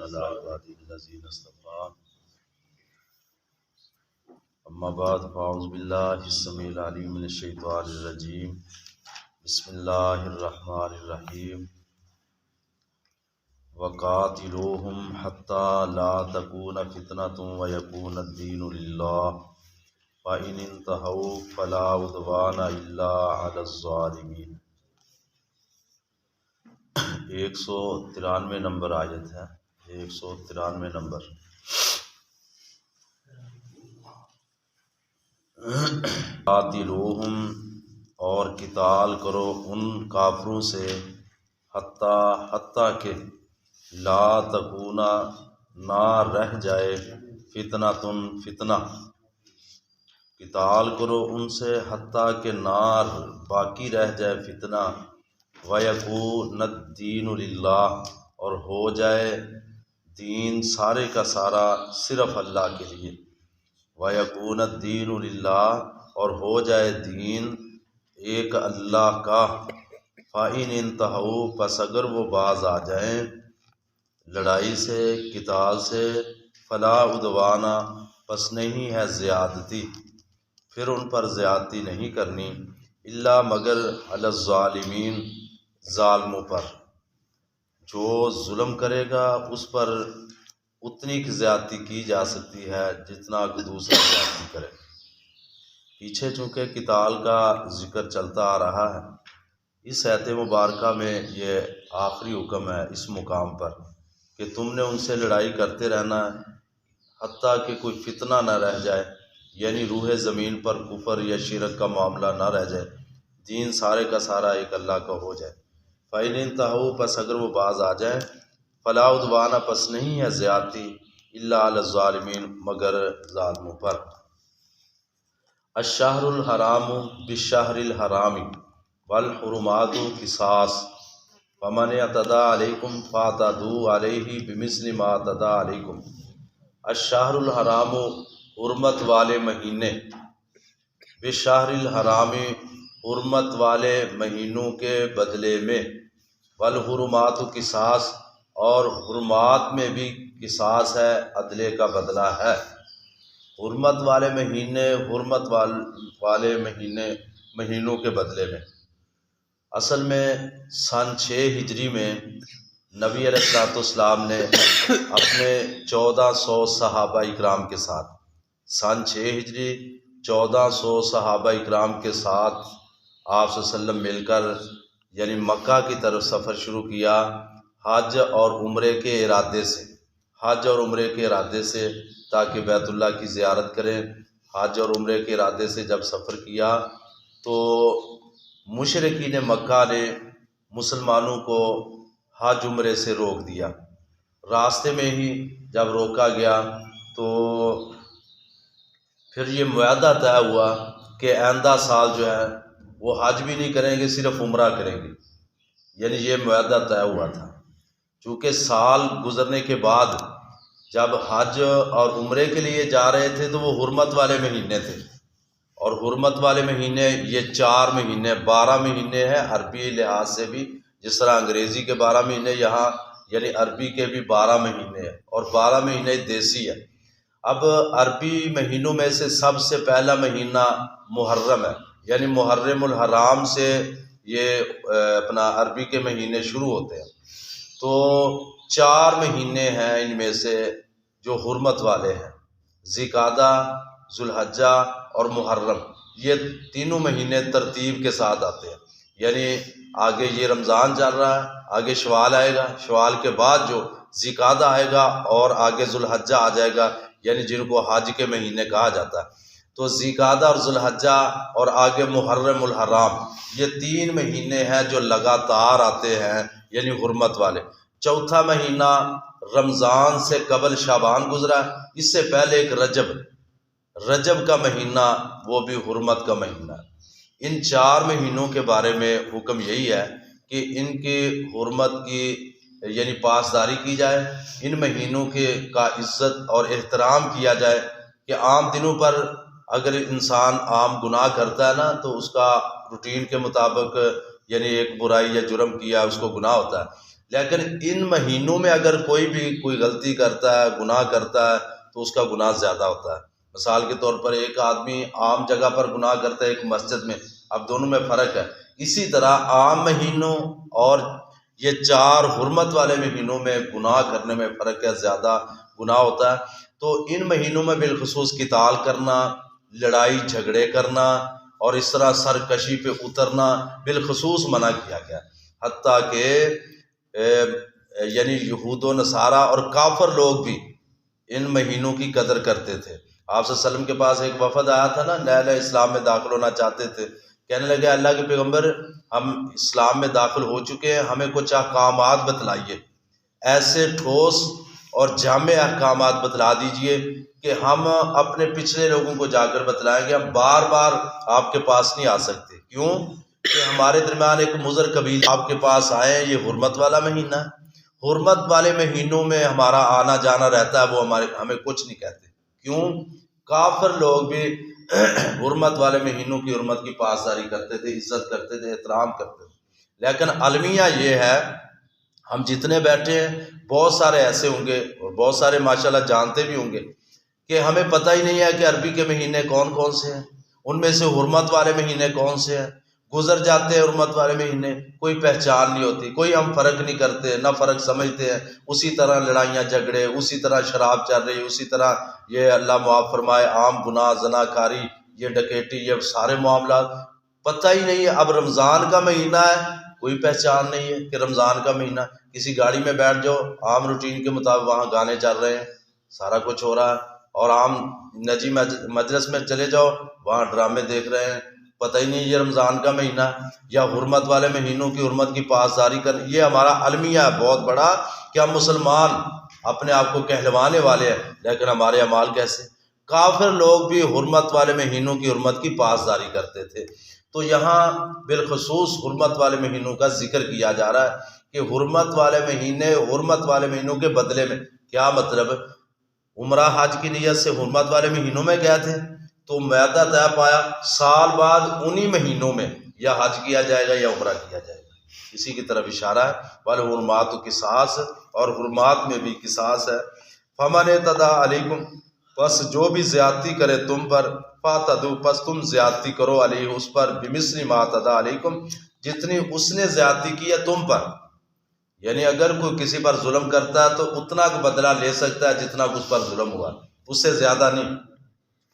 على عباده الذين اصطفى أما بعد فأعوذ بالله السميع العليم من الشيطان الرجيم بسم الله الرحمن الرحيم وقاتلوهم حتى لا تكون فتنة ويكون الدين لله فإن انتهوا فلا عدوان إلا على الظالمين۔ 193 نمبر آیت ہے، 193 نمبر۔ قاتلوہم، اور قتال کرو ان کافروں سے، حتیٰ کہ لا تکونا، نہ رہ جائے، فتنہ، قتال کرو ان سے حتیٰ کہ نہ باقی رہ جائے فتنہ، وَيَكُونَ الدِّينُ لِلَّهِ، اور ہو جائے دین سارے کا سارا صرف اللہ کے لیے، وَيَكُونَ الدِّينُ لِلَّهِ، اور ہو جائے دین ایک اللہ کا، فَإِنِ انتَهُوا، پس اگر وہ باز آ جائیں لڑائی سے، قتال سے، فلا عدوان، پس نہیں ہے زیادتی، پھر ان پر زیادتی نہیں کرنی، الا مگر علی الظالمین، ظالموں پر، جو ظلم کرے گا اس پر اتنی کی زیادتی کی جا سکتی ہے جتنا کہ دوسرا زیادتی کرے۔ پیچھے چونکہ قتال کا ذکر چلتا آ رہا ہے، اس آیت مبارکہ میں یہ آخری حکم ہے اس مقام پر کہ تم نے ان سے لڑائی کرتے رہنا ہے حتیٰ کہ کوئی فتنہ نہ رہ جائے، یعنی روح زمین پر کفر یا شرک کا معاملہ نہ رہ جائے، دین سارے کا سارا ایک اللہ کا ہو جائے۔ فَإِنِ انتَهُوا، پس اگر وہ باز آ جائیں، فَلَا عُدْوَانَ، پس نہیں ہے زیادتی، إِلَّا عَلَى الظَّالِمِينَ، مگر ظالموں پر۔ الشہر الحرام بالشہر الحرام والحرمات قصاص، فمن اعتدى علیکم فاعتدوا علیہ بمثل ما اعتدى علیکم۔ الشہر الحرام، حرمت والے مہینے، بالشہر الحرام، حرمت والے مہینوں کے بدلے میں، والحرمات قصاص، اور حرمات میں بھی قصاص ہے، عدلے کا بدلہ ہے۔ حرمت والے مہینے، حرمت والے مہینوں کے بدلے میں، اصل میں سن 6 ہجری میں نبی علیہ السلام نے اپنے 1400 صحابہ اکرام کے ساتھ، سن 6 ہجری 1400 صحابہ اکرام کے ساتھ آپ صلی اللہ علیہ وسلم مل کر یعنی مکہ کی طرف سفر شروع کیا، حج اور عمرے کے ارادے سے، تاکہ بیت اللہ کی زیارت کریں۔ حج اور عمرے کے ارادے سے جب سفر کیا تو مشرکین مکہ نے مسلمانوں کو حج عمرے سے روک دیا۔ راستے میں ہی جب روکا گیا تو پھر یہ معاہدہ طے ہوا کہ آئندہ سال جو ہے وہ حج بھی نہیں کریں گے، صرف عمرہ کریں گے، یعنی یہ معاہدہ طے ہوا تھا۔ چونکہ سال گزرنے کے بعد جب حج اور عمرے کے لیے جا رہے تھے تو وہ حرمت والے مہینے تھے، اور حرمت والے مہینے یہ 4 مہینے 12 مہینے ہیں عربی لحاظ سے بھی، جس طرح انگریزی کے 12 مہینے یہاں یعنی عربی کے بھی 12 مہینے ہیں، اور 12 مہینے دیسی ہے۔ اب عربی مہینوں میں سے سب سے پہلا مہینہ محرم ہے، یعنی محرم الحرام سے یہ اپنا عربی کے مہینے شروع ہوتے ہیں۔ تو 4 مہینے ہیں ان میں سے جو حرمت والے ہیں، ذوالقعدہ، ذوالحجہ اور محرم، یہ تینوں مہینے ترتیب کے ساتھ آتے ہیں، یعنی آگے یہ رمضان چل رہا ہے، آگے شوال آئے گا، شوال کے بعد جو ذوالقعدہ آئے گا، اور آگے ذوالحجہ آ جائے گا، یعنی جن کو حج کے مہینے کہا جاتا ہے۔ تو ذوالقعدہ اور ذوالحجہ اور آگے محرم الحرام، یہ 3 مہینے ہیں جو لگاتار آتے ہیں، یعنی حرمت والے۔ چوتھا مہینہ رمضان سے قبل شعبان گزرا، اس سے پہلے ایک رجب کا مہینہ، وہ بھی حرمت کا مہینہ ہے۔ ان 4 مہینوں کے بارے میں حکم یہی ہے کہ ان کی حرمت کی یعنی پاسداری کی جائے، ان مہینوں کا عزت اور احترام کیا جائے، کہ عام دنوں پر اگر انسان عام گناہ کرتا ہے نا تو اس کا روٹین کے مطابق یعنی ایک برائی یا جرم کیا اس کو گناہ ہوتا ہے، لیکن ان مہینوں میں اگر کوئی بھی کوئی غلطی کرتا ہے، گناہ کرتا ہے، تو اس کا گناہ زیادہ ہوتا ہے۔ مثال کے طور پر ایک آدمی عام جگہ پر گناہ کرتا ہے، ایک مسجد میں، اب دونوں میں فرق ہے۔ اسی طرح عام مہینوں اور یہ 4 حرمت والے مہینوں میں گناہ کرنے میں فرق ہے، زیادہ گناہ ہوتا ہے۔ تو ان مہینوں میں بالخصوص قتال کرنا، لڑائی جھگڑے کرنا اور اس طرح سرکشی پہ اترنا بالخصوص منع کیا گیا، حتیٰ کہ یعنی یہود و نصارہ اور کافر لوگ بھی ان مہینوں کی قدر کرتے تھے۔ آپ صلی اللہ علیہ وسلم کے پاس ایک وفد آیا تھا نا، نئے نئے اسلام میں داخل ہونا چاہتے تھے، کہنے لگے اللہ کے پیغمبر ہم اسلام میں داخل ہو چکے ہیں، ہمیں کچھ احکامات بتلائیے، ایسے ٹھوس اور جامع احکامات بتلا دیجئے کہ ہم اپنے پچھلے لوگوں کو جا کر بتلائیں گے، ہم بار بار آپ کے پاس نہیں آ سکتے۔ کیوں کہ ہمارے درمیان ایک مضر قبیل آپ کے پاس آئے ہیں، یہ حرمت والا مہینہ ہے، حرمت والے مہینوں میں ہمارا آنا جانا رہتا ہے، وہ ہمیں کچھ نہیں کہتے۔ کیوں؟ کافر لوگ بھی حرمت والے مہینوں کی حرمت کی پاسداری کرتے تھے، عزت کرتے تھے، احترام کرتے تھے۔ لیکن المیہ یہ ہے، ہم جتنے بیٹھے ہیں بہت سارے ایسے ہوں گے اور بہت سارے ماشاءاللہ جانتے بھی ہوں گے کہ ہمیں پتہ ہی نہیں ہے کہ عربی کے مہینے کون کون سے ہیں، ان میں سے حرمت والے مہینے کون سے ہیں، گزر جاتے ہیں حرمت والے مہینے، کوئی پہچان نہیں ہوتی، کوئی ہم فرق نہیں کرتے، نہ فرق سمجھتے ہیں۔ اسی طرح لڑائیاں جھگڑے، اسی طرح شراب چل رہی، اسی طرح یہ اللہ معاف فرمائے عام گناہ، زنا کاری، یہ ڈکیٹی، یہ سارے معاملات، پتہ ہی نہیں ہے۔ اب رمضان کا مہینہ ہے، کوئی پہچان نہیں ہے کہ رمضان کا مہینہ، کسی گاڑی میں بیٹھ جاؤ، عام روٹین کے مطابق وہاں گانے چل رہے ہیں، سارا کچھ ہو رہا ہے، اور عام نجی مجلس میں چلے جاؤ، وہاں ڈرامے دیکھ رہے ہیں، پتہ ہی نہیں یہ رمضان کا مہینہ یا حرمت والے مہینوں کی حرمت کی پاسداری کر۔ یہ ہمارا المیہ ہے بہت بڑا کہ ہم مسلمان اپنے آپ کو کہلوانے والے ہیں، لیکن ہمارے اعمال کیسے؟ کافر لوگ بھی حرمت والے مہینوں کی حرمت کی پاسداری کرتے تھے۔ تو یہاں بالخصوص حرمت والے مہینوں کا ذکر کیا جا رہا ہے کہ حرمت والے مہینے، حرمت والے مہینوں کے بدلے میں کیا مطلب؟ عمرہ حج کی نیت سے حرمت والے مہینوں میں گئے تھے تو معاہدہ طے پایا، سال بعد انہی مہینوں میں یا حج کیا جائے گا یا عمرہ کیا جائے گا، اسی کی طرف اشارہ ہے۔ والحرمات قصاص، اور حرمات میں بھی قصاص ہے۔ فمن اعتدی علیکم، پس جو بھی زیادتی کرے تم پر، فاعتدوا، پس تم زیادتی کرو، علیہ اس پر، بمثل ما اعتدی علیکم، جتنی اس نے زیادتی کی ہے تم پر۔ یعنی اگر کوئی کسی پر ظلم کرتا ہے تو اتنا بدلہ لے سکتا ہے جتنا اس پر ظلم ہوا، اس سے زیادہ نہیں،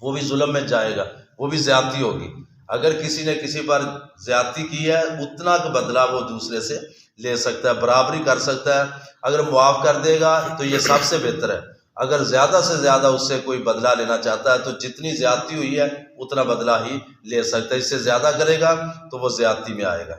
وہ بھی ظلم میں جائے گا، وہ بھی زیادتی ہوگی۔ اگر کسی نے کسی پر زیادتی کی ہے اتنا کا بدلہ وہ دوسرے سے لے سکتا ہے، برابری کر سکتا ہے۔ اگر معاف کر دے گا تو یہ سب سے بہتر ہے، اگر زیادہ سے زیادہ اس سے کوئی بدلہ لینا چاہتا ہے تو جتنی زیادتی ہوئی ہے اتنا بدلہ ہی لے سکتا ہے، اس سے زیادہ کرے گا تو وہ زیادتی میں آئے گا۔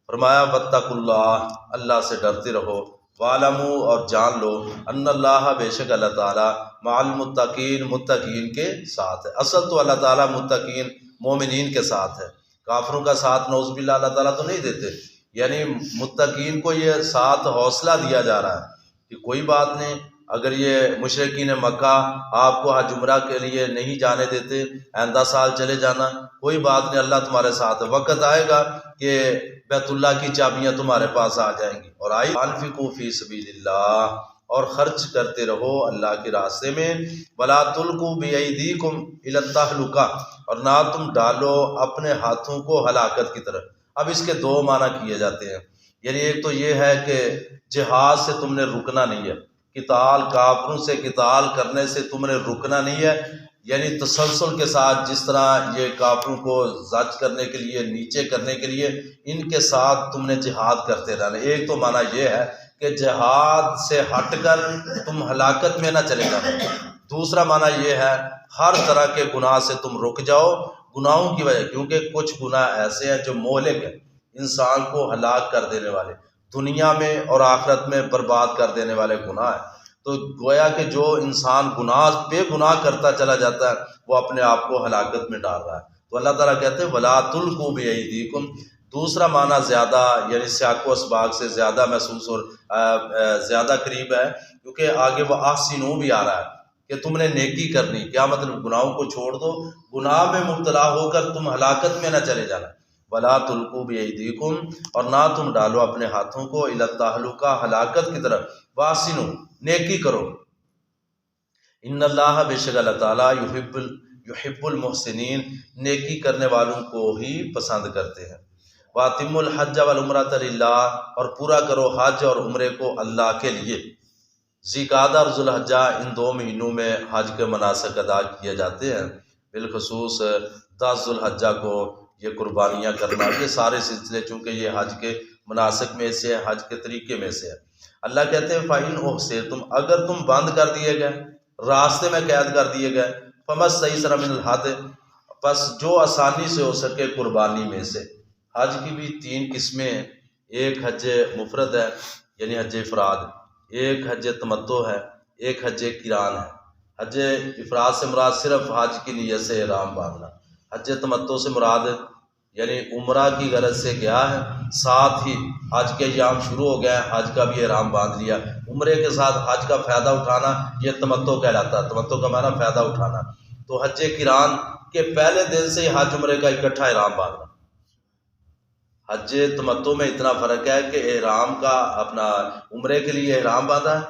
فرمایا واتقوا اللہ، اللہ سے ڈرتے رہو، وَاعْلَمُوا، اور جان لو، ان اللہ، بے شک اللہ تعالیٰ، مع المتقین، متقین کے ساتھ ہے۔ اصل تو اللہ تعالیٰ متقین مومنین کے ساتھ ہے، کافروں کا ساتھ نعوذ باللہ اللہ تعالیٰ تو نہیں دیتے۔ یعنی متقین کو یہ ساتھ حوصلہ دیا جا رہا ہے کہ کوئی بات نہیں، اگر یہ مشرکین مکہ آپ کو حج عمرہ کے لیے نہیں جانے دیتے، آئندہ سال چلے جانا، کوئی بات نہیں، اللہ تمہارے ساتھ ہے۔ وقت آئے گا کہ بیت اللہ کی چابیاں تمہارے پاس آ جائیں گی۔ اور آئی انفقوا فی سبیل اللہ، اور خرچ کرتے رہو اللہ کے راستے میں، ولا تلقوا بایدیکم الی التہلکہ، اور نہ تم ڈالو اپنے ہاتھوں کو ہلاکت کی طرف۔ اب اس کے 2 معنی کیے جاتے ہیں، یعنی ایک تو یہ ہے کہ جہاد سے تم نے رکنا نہیں ہے، قتال، کافروں سے قتال کرنے سے تم نے رکنا نہیں ہے، یعنی تسلسل کے ساتھ جس طرح یہ کافروں کو زج کرنے کے لیے، نیچے کرنے کے لیے، ان کے ساتھ تم نے جہاد کرتے رہنا۔ ایک تو معنی یہ ہے کہ جہاد سے ہٹ کر تم ہلاکت میں نہ چلے جاؤ۔ دوسرا معنی یہ ہے ہر طرح کے گناہ سے تم رک جاؤ، گناہوں کی وجہ، کیونکہ کچھ گناہ ایسے ہیں جو مہلک ہیں، انسان کو ہلاک کر دینے والے، دنیا میں اور آخرت میں برباد کر دینے والے گناہ ہیں۔ تو گویا کہ جو انسان گناہ پہ گناہ کرتا چلا جاتا ہے وہ اپنے آپ کو ہلاکت میں ڈال رہا ہے۔ تو اللہ تعالیٰ کہتے ہیں وَلَا تُلْقُوا بِأَيْدِيكُمْ۔ دوسرا معنی زیادہ، یعنی سیاق و اسباق سے زیادہ محسوس اور زیادہ قریب ہے، کیونکہ آگے وہ احسنوا بھی آ رہا ہے کہ تم نے نیکی کرنی۔ کیا مطلب؟ گناہوں کو چھوڑ دو، گناہ میں مبتلا ہو کر تم ہلاکت میں نہ چلے جانا۔ ولا تلقوا بایدیکم، اور نہ تم ڈالو اپنے ہاتھوں کو الی التہلکہ، ہلاکت کی طرف، واحسنوا، نیکی کرو، ان اللہ، بے شک اللہ تعالیٰ، یحب المحسنین، نیکی کرنے والوں کو ہی پسند کرتے ہیں۔ وَأَتِمُّوا الْحَجَّ وَالْعُمْرَةَ لِلَّهِ، اور پورا کرو حج اور عمرے کو اللہ کے لیے۔ ذوالقعدہ اور ذوالحجہ، ان دو مہینوں میں حج کے مناسک ادا کیے جاتے ہیں، بالخصوص 10 ذوالحجہ کو یہ قربانیاں کرنا، یہ سارے سلسلے چونکہ یہ حج کے مناسک میں سے ہے، حج کے طریقے میں سے ہے۔ اللہ کہتے ہیں فَإِنْ أُحْصِرْتُمْ، اگر تم بند کر دیے گئے، راستے میں قید کر دیے گئے، فَمَا اسْتَيْسَرَ مِنَ الْهَدْيِ، پس جو آسانی سے ہو سکے قربانی میں سے۔ حج کی بھی 3 قسمیں ہیں، ایک حج مفرد ہے یعنی حج افراد، ایک حج تمتع ہے، ایک حج قران ہے۔ حج افراد سے مراد صرف حج کی نیت سے احرام باندھنا، حج تمتع سے مراد یعنی عمرہ کی غرض سے گیا ہے، ساتھ ہی حج کے ایام شروع ہو گئے ہیں، حج کا بھی احرام باندھ لیا، عمرے کے ساتھ حج کا فائدہ اٹھانا، یہ تمتع کہلاتا ہے۔ تمتع کا معنی فائدہ اٹھانا۔ تو حج قران کے پہلے دن سے ہی حج عمرے کا اکٹھا احرام باندھنا۔ حج تمتع میں اتنا فرق ہے کہ احرام کا اپنا عمرے کے لیے احرام باندھا ہے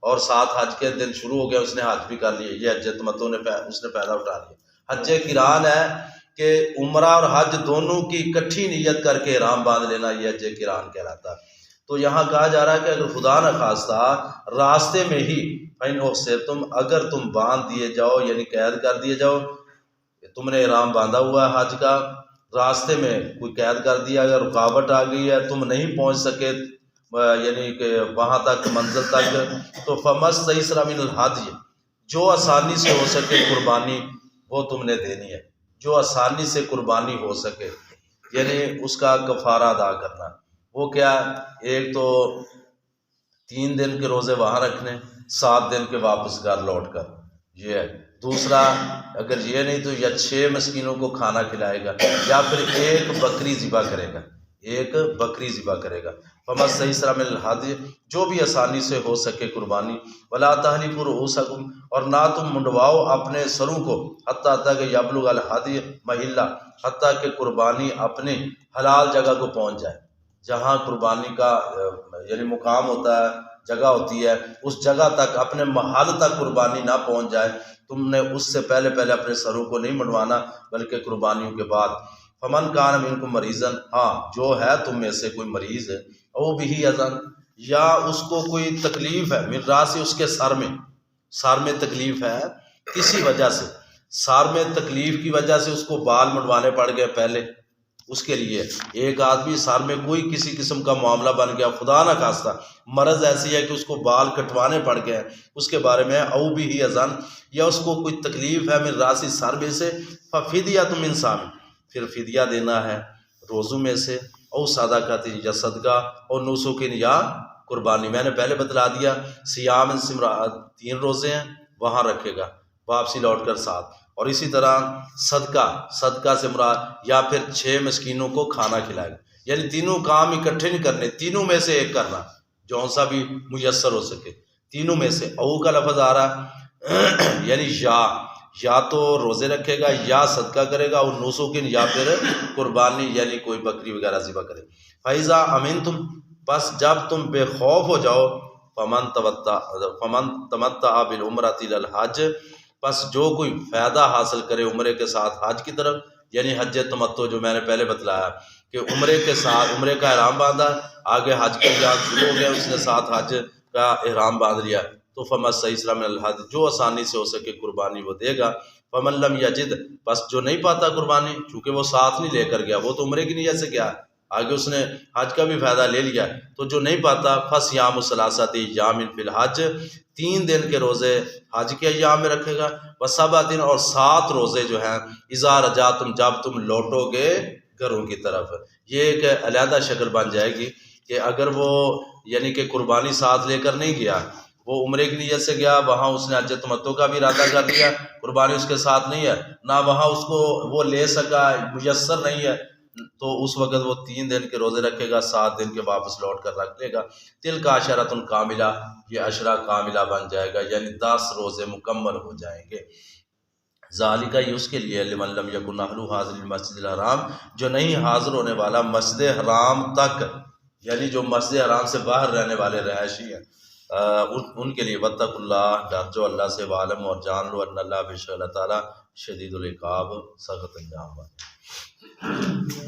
اور ساتھ حج کے دن شروع ہو گیا، اس نے حج بھی کر لیے، یہ حج تمتع نے اس نے فائدہ اٹھا لیا۔ حج قران ہے کہ عمرہ اور حج دونوں کی اکٹھی نیت کر کے احرام باندھ لینا، یہ حج قران کہلاتا ہے۔ تو یہاں کہا جا رہا ہے کہ اگر خدا نخواستہ راستے میں ہی فَإِنْ أُحْصِرْتُمْ، اگر تم باندھ دیے جاؤ یعنی قید کر دیے جاؤ، تم نے احرام باندھا ہوا ہے حج کا، راستے میں کوئی قید کر دیا، اگر رکاوٹ آ گئی ہے، تم نہیں پہنچ سکے یعنی کہ وہاں تک منزل تک، تو فَمَا اسْتَيْسَرَ مِنَ الْهَدْيِ، جو آسانی سے ہو سکے قربانی وہ تم نے دینی ہے، جو آسانی سے قربانی ہو سکے یعنی اس کا کفارہ ادا کرنا۔ وہ کیا؟ ایک تو 3 دن کے روزے وہاں رکھنے، 7 دن کے واپس گھر لوٹ کر، یہ ہے۔ دوسرا اگر یہ نہیں تو یا 6 مسکینوں کو کھانا کھلائے گا، یا پھر ایک بکری ذبح کرے گا، ایک بکری ذبح کرے گا۔ فَمَا اسْتَيْسَرَ مِنَ الْهَدْيِ، جو بھی آسانی سے ہو سکے قربانی۔ وَلَا تَحْلِقُوا رُؤُوسَكُمْ، اور نہ تم منڈواؤ اپنے سروں کو، حتیٰ تک یبلغ الْهَدْيُ مَحِلَّهُ، حتیٰ کہ قربانی اپنی حلال جگہ کو پہنچ جائے۔ جہاں قربانی کا یعنی مقام ہوتا ہے، جگہ ہوتی ہے، اس جگہ تک، اپنے محل تک قربانی نہ پہنچ جائے، تم نے اس سے پہلے اپنے سروں کو نہیں منڈوانا، بلکہ قربانیوں کے بعد۔ فمن کان منکم مریضا، ہاں جو ہے تم میں سے کوئی مریض ہے، او بہ اذن، یا اس کو کوئی تکلیف ہے، من راسی، اس کے سر میں تکلیف ہے کسی وجہ سے، سر میں تکلیف کی وجہ سے اس کو بال منڈوانے پڑ گئے پہلے، اس کے لیے ایک آدمی سر میں کوئی کسی قسم کا معاملہ بن گیا، خدا نہ خواستہ مرض ایسی ہے کہ اس کو بال کٹوانے پڑ گئے، اس کے بارے میں او بہ اذن، یا اس کو کوئی تکلیف ہے من راسی، سر میں سے، ففدیۃ من صیام، پھر فدیہ دینا ہے روزوں میں سے، او صدقۃ، یا صدقہ، اور نسک، یا قربانی۔ میں نے پہلے بتلا دیا، صیام سے مراد 3 روزے ہیں وہاں رکھے گا، واپسی لوٹ کر 7، اور اسی طرح صدقہ سے مراد یا پھر 6 مسکینوں کو کھانا کھلائے گا، یعنی تینوں کام اکٹھے نہیں کرنے، تینوں میں سے ایک کرنا، جو سا بھی میسر ہو سکے، تینوں میں سے۔ او کا لفظ آ رہا یعنی یا تو روزے رکھے گا، یا صدقہ کرے گا، اور نسکن، یا پھر قربانی یعنی کوئی بکری وغیرہ ذبح کرے۔ فَإِذَا أَمِنْتُمْ، بس جب تم بے خوف ہو جاؤ، فَمَن تَمَتَّعَ بِالْعُمْرَةِ إِلَى الْحَجِّ، بس جو کوئی فائدہ حاصل کرے عمرے کے ساتھ حج کی طرف، یعنی حج تمتع جو میں نے پہلے بتلایا کہ عمرے کے ساتھ عمرے کا احرام باندھا، آگے حج کے ایام شروع ہو گیا، اس نے ساتھ حج کا احرام باندھ لیا، تو فَمَا اسْتَيْسَرَ مِنَ الْهَدْيِ، جو آسانی سے ہو سکے قربانی وہ دے گا۔ فَمَن لَمْ يَجِدْ، بس جو نہیں پاتا قربانی، چونکہ وہ ساتھ نہیں لے کر گیا، وہ تو عمرے کی نیت سے گیا، آگے اس نے حج کا بھی فائدہ لے لیا، تو جو نہیں پاتا، فَصِيَامُ ثَلَاثَةِ أَيَّامٍ فِي الْحَجِّ، 3 دن کے روزے حج کے ایام میں رکھے گا، وَسَبْعَةٍ، اور 7 روزے جو ہیں اِذَا رَجَعْتُمْ، جب تم لوٹو گے گھروں کی طرف۔ یہ ایک علیحدہ شکل بن جائے گی کہ اگر وہ یعنی کہ قربانی ساتھ لے کر نہیں گیا، وہ عمرے کی نیت سے گیا، وہاں اس نے حج تمتع کا بھی ارادہ کر لیا، قربانی اس کے ساتھ نہیں ہے، نہ وہاں اس کو وہ لے سکا، میسر نہیں ہے، تو اس وقت وہ 3 دن کے روزے رکھے گا، 7 دن کے واپس لوٹ کر رکھ لے گا۔ تِلْکَ عَشَرَۃٌ کاملہ، یہ عشرہ کاملہ بن جائے گا، یعنی 10 روزے مکمل ہو جائیں گے۔ ذالک یہ اس کے لیے لمن لم یکن اہلہ حاضر المسجد الحرام، جو نہیں حاضر ہونے والا مسجد حرام تک، یعنی جو مسجد حرام سے باہر رہنے والے رہائشی ہیں ان کے لیے واتقوا اللہ، ڈر جو اللہ سے، وعلم اور جان لو ان اللہ بے شک اللہ تعالیٰ شدید العقاب، سخت انجام والے۔